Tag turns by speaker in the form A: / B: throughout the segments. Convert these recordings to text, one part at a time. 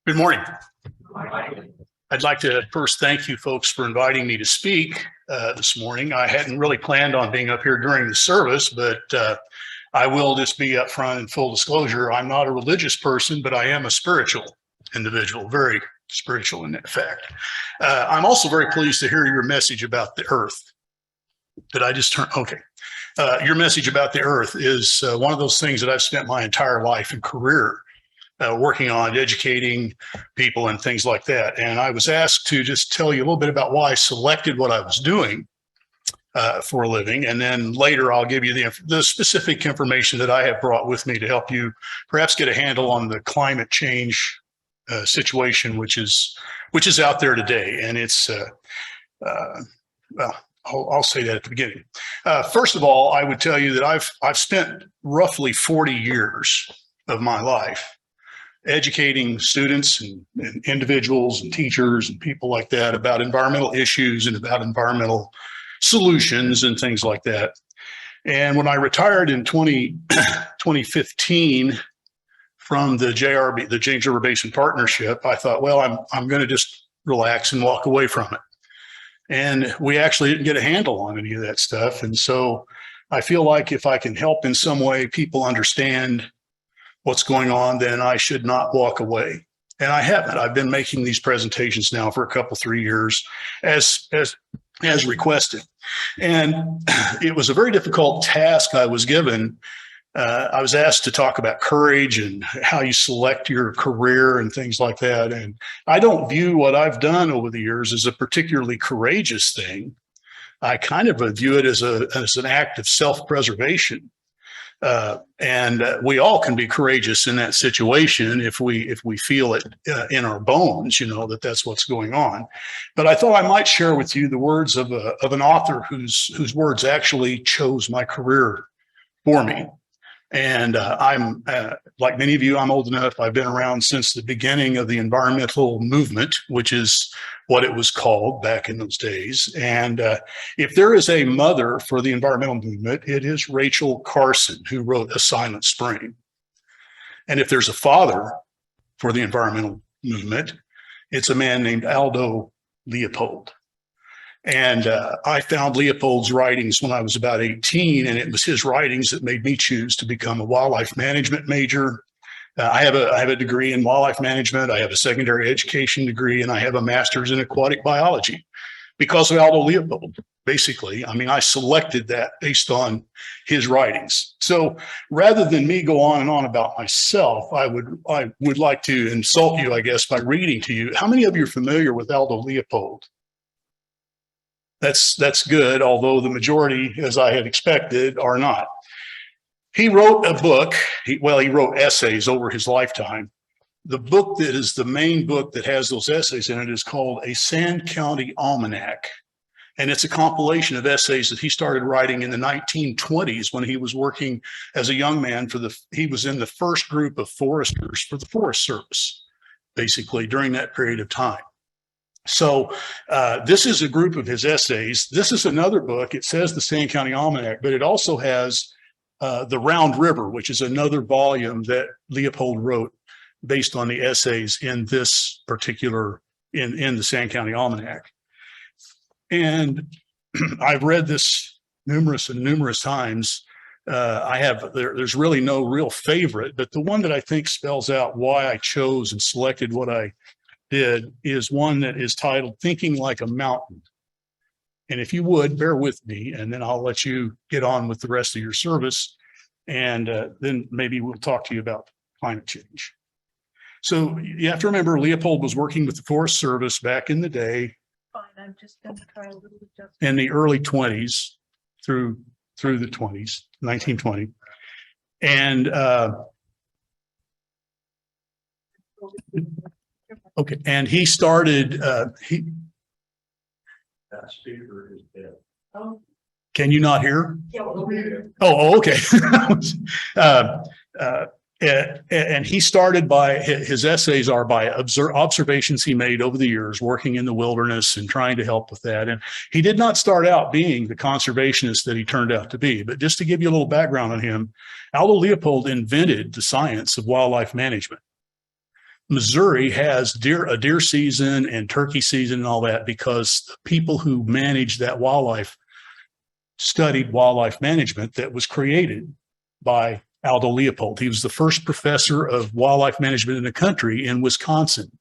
A: Good morning. I'd like to first thank you folks for inviting me to speak this morning. I hadn't really planned on being up here during the service, but I will just be up front in full disclosure. I'm not a religious person, but I am a spiritual individual, very spiritual in that fact. I'm also very pleased to hear your message about the earth. Did I just turn? Okay. Your message about the earth is one of those things that I've spent my entire life and career working on, educating people and things like that. And I was asked to just tell you a little bit about why I selected what I was doing for a living. And then later I'll give you the specific information that I have brought with me to help you perhaps get a handle on the climate change situation, which is out there today. And it's, well, I'll say that at the beginning. First of all, I would tell you that I've spent roughly 40 years of my life educating students and individuals and teachers and people like that about environmental issues and about environmental solutions and things like that. And when I retired in 2015 from the JRB, the James River Basin Partnership, I thought, well, I'm going to just relax and walk away from it. And we actually didn't get a handle on any of that stuff. And so I feel like if I can help in some way people understand what's going on, then I should not walk away. And I haven't. I've been making these presentations now for a couple, 3 years as requested. And it was a very difficult task I was given. I was asked to talk about courage and how you select your career and things like that. And I don't view what I've done over the years as a particularly courageous thing. I kind of view it as an act of self-preservation. And we all can be courageous in that situation if we feel it in our bones, you know, that's what's going on. But I thought I might share with you the words of an author whose words actually chose my career for me. And I'm like many of you, I'm old enough. I've been around since the beginning of the environmental movement, which is what it was called back in those days. And if there is a mother for the environmental movement, it is Rachel Carson, who wrote A Silent Spring. And if there's a father for the environmental movement, it's a man named Aldo Leopold. And I found Leopold's writings when I was about 18, and it was his writings that made me choose to become a wildlife management major. I have a degree in wildlife management. I have a secondary education degree, and I have a master's in aquatic biology because of Aldo Leopold. Basically, I mean, I selected that based on his writings. So rather than me go on and on about myself, I would like to insult you, I guess, by reading to you. How many of you are familiar with Aldo Leopold? That's good, although the majority, as I had expected, are not. He wrote a book. He wrote essays over his lifetime. The book that is the main book that has those essays in it is called A Sand County Almanac. And it's a compilation of essays that he started writing in the 1920s when he was working as a young man he was in the first group of foresters for the Forest Service, basically, during that period of time. So this is a group of his essays. This is another book. It says the Sand County Almanac, but it also has The Round River, which is another volume that Leopold wrote based on the essays in this particular, in the Sand County Almanac. And I've read this numerous times. There's really no real favorite, but the one that I think spells out why I chose and selected what I did is one that is titled Thinking Like a Mountain. And if you would, bear with me, and then I'll let you get on with the rest of your service. And then maybe we'll talk to you about climate change. So you have to remember, Leopold was working with the Forest Service back in the day.
B: Fine, I'm just going to try a little adjustment.
A: In the early 20s through the 20s, 1920. And okay, and he started, that speaker is dead.
B: Oh.
A: Can you not hear?
B: Yeah,
A: Oh, okay. And he started his essays are by observations he made over the years working in the wilderness and trying to help with that. And he did not start out being the conservationist that he turned out to be. But just to give you a little background on him, Aldo Leopold invented the science of wildlife management. Missouri has a deer season and turkey season and all that because the people who manage that wildlife studied wildlife management that was created by Aldo Leopold. He was the first professor of wildlife management in the country in Wisconsin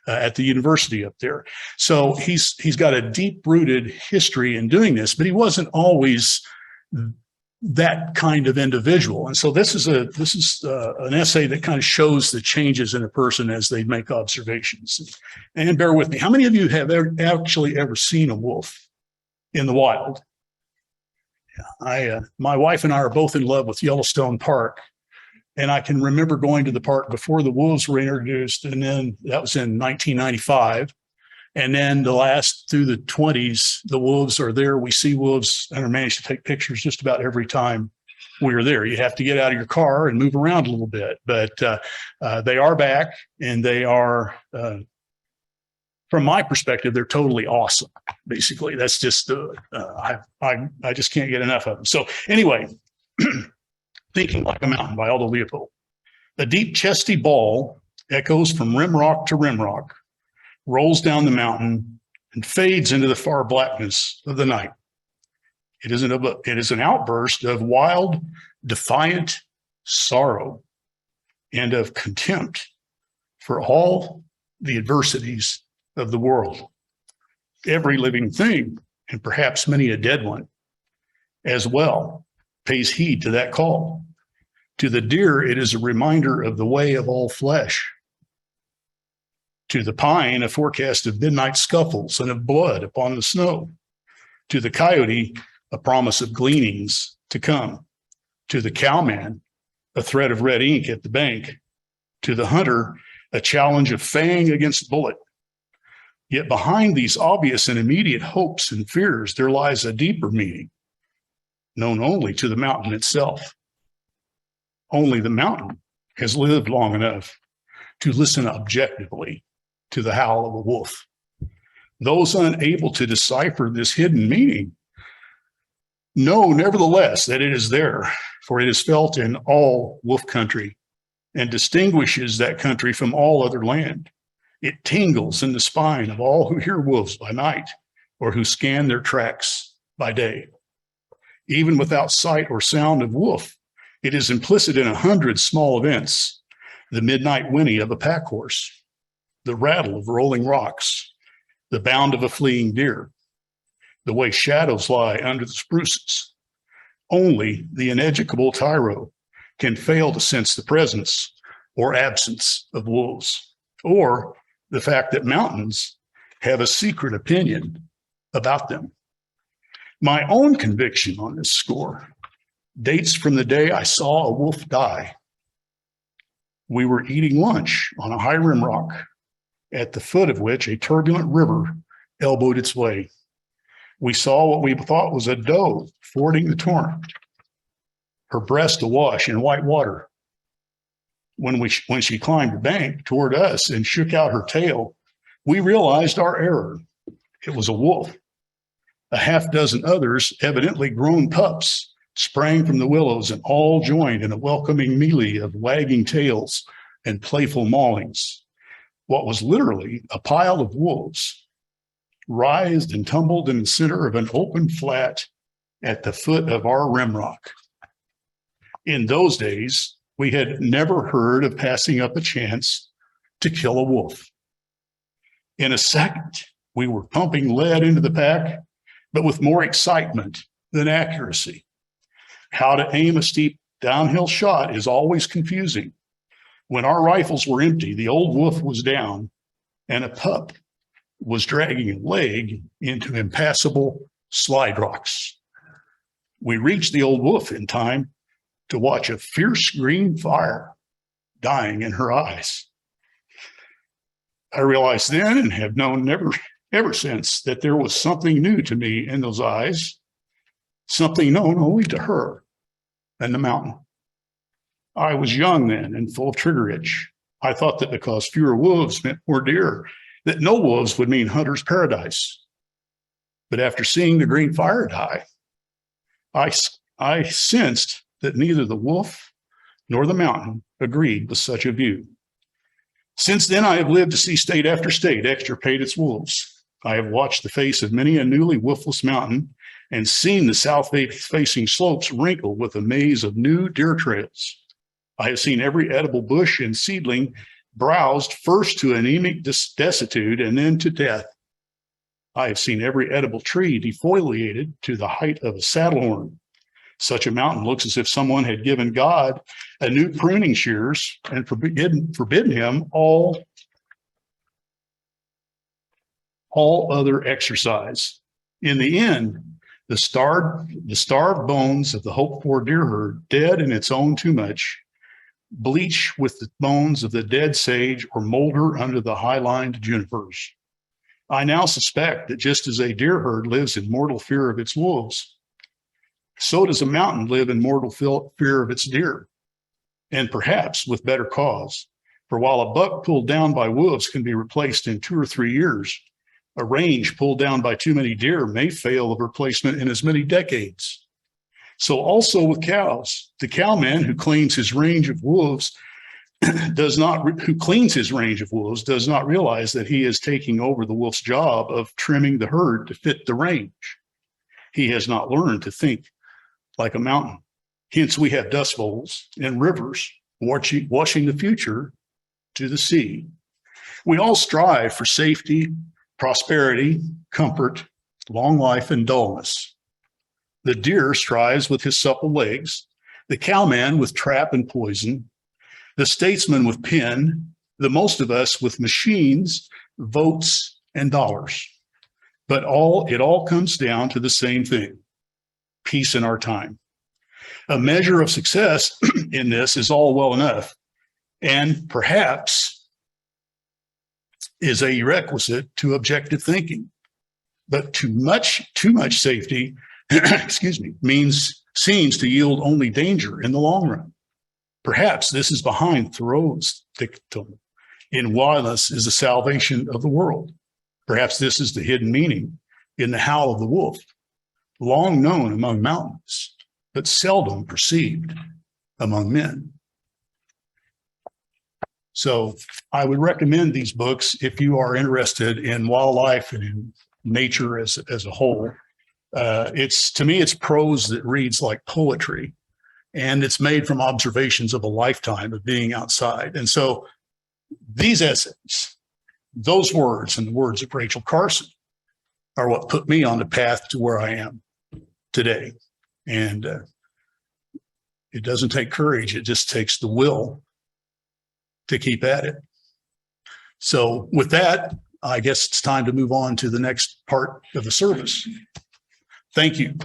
A: at the university up there. So he's got a deep-rooted history in doing this, but he wasn't always that kind of individual. And so this is an essay that kind of shows the changes in a person as they make observations. And bear with me, how many of you have actually ever seen a wolf in the wild? My wife and I are both in love with Yellowstone Park, and I can remember going to the park before the wolves were introduced, and then that was in 1995. And then through the 20s, the wolves are there. We see wolves and are managed to take pictures just about every time we are there. You have to get out of your car and move around a little bit, but they are back, and they are, from my perspective, they're totally awesome. Basically, that's just I just can't get enough of them. So anyway, Thinking Like a Mountain by Aldo Leopold. A deep chesty bawl echoes from rim rock to rim rock, rolls down the mountain, and fades into the far blackness of the night. It is an outburst of wild, defiant sorrow and of contempt for all the adversities of the world. Every living thing, and perhaps many a dead one as well, pays heed to that call. To the deer, it is a reminder of the way of all flesh. To the pine, a forecast of midnight scuffles and of blood upon the snow. To the coyote, a promise of gleanings to come. To the cowman, a thread of red ink at the bank. To the hunter, a challenge of fang against bullet. Yet behind these obvious and immediate hopes and fears, there lies a deeper meaning, known only to the mountain itself. Only the mountain has lived long enough to listen objectively to the howl of a wolf. Those unable to decipher this hidden meaning know nevertheless that it is there, for it is felt in all wolf country and distinguishes that country from all other land. It tingles in the spine of all who hear wolves by night or who scan their tracks by day. Even without sight or sound of wolf, it is implicit in 100 small events: the midnight whinny of a pack horse, the rattle of rolling rocks, the bound of a fleeing deer, the way shadows lie under the spruces. Only the ineducable tyro can fail to sense the presence or absence of wolves, or the fact that mountains have a secret opinion about them. My own conviction on this score dates from the day I saw a wolf die. We were eating lunch on a high rim rock, at the foot of which a turbulent river elbowed its way. We saw what we thought was a doe fording the torrent, her breast awash in white water. When she climbed the bank toward us and shook out her tail, we realized our error. It was a wolf. A half dozen others, evidently grown pups, sprang from the willows and all joined in a welcoming melee of wagging tails and playful maulings. What was literally a pile of wolves writhed and tumbled in the center of an open flat at the foot of our rim rock. In those days, we had never heard of passing up a chance to kill a wolf. In a second, we were pumping lead into the pack, but with more excitement than accuracy. How to aim a steep downhill shot is always confusing. When our rifles were empty, the old wolf was down, and a pup was dragging a leg into impassable slide rocks. We reached the old wolf in time to watch a fierce green fire dying in her eyes. I realized then, and have known ever since, that there was something new to me in those eyes, something known only to her and the mountain. I was young then and full of trigger itch. I thought that because fewer wolves meant more deer, that no wolves would mean hunter's paradise. But after seeing the green fire die, I sensed that neither the wolf nor the mountain agreed with such a view. Since then, I have lived to see state after state extirpate its wolves. I have watched the face of many a newly wolfless mountain and seen the south-facing slopes wrinkle with a maze of new deer trails. I have seen every edible bush and seedling browsed first to anemic desuetude and then to death. I have seen every edible tree defoliated to the height of a saddle horn. Such a mountain looks as if someone had given God a new pruning shears and forbidden him all other exercise. In the end, the starved bones of the hoped-for deer herd, dead in its own too much, bleach with the bones of the dead sage or molder under the high-lined junipers. I now suspect that just as a deer herd lives in mortal fear of its wolves, so does a mountain live in mortal fear of its deer, and perhaps with better cause. For while a buck pulled down by wolves can be replaced in 2 or 3 years, a range pulled down by too many deer may fail of replacement in as many decades. So also with cows, the cowman who cleans his range of wolves does not realize that he is taking over the wolf's job of trimming the herd to fit the range. He has not learned to think like a mountain. Hence, we have dust bowls and rivers washing the future to the sea. We all strive for safety, prosperity, comfort, long life, and dullness. The deer strives with his supple legs, the cowman with trap and poison, the statesman with pen, the most of us with machines, votes, and dollars. But it all comes down to the same thing: peace in our time. A measure of success in this is all well enough, and perhaps is a requisite to objective thinking. But too much safety, seems to yield only danger in the long run. Perhaps this is behind Thoreau's dictum, "In wildness is the salvation of the world." Perhaps this is the hidden meaning in the howl of the wolf, long known among mountains, but seldom perceived among men. So I would recommend these books if you are interested in wildlife and in nature as a whole. To me, it's prose that reads like poetry, and it's made from observations of a lifetime of being outside. And so these essays, those words and the words of Rachel Carson are what put me on the path to where I am today. And it doesn't take courage. It just takes the will to keep at it. So with that, I guess it's time to move on to the next part of the service. Thank you.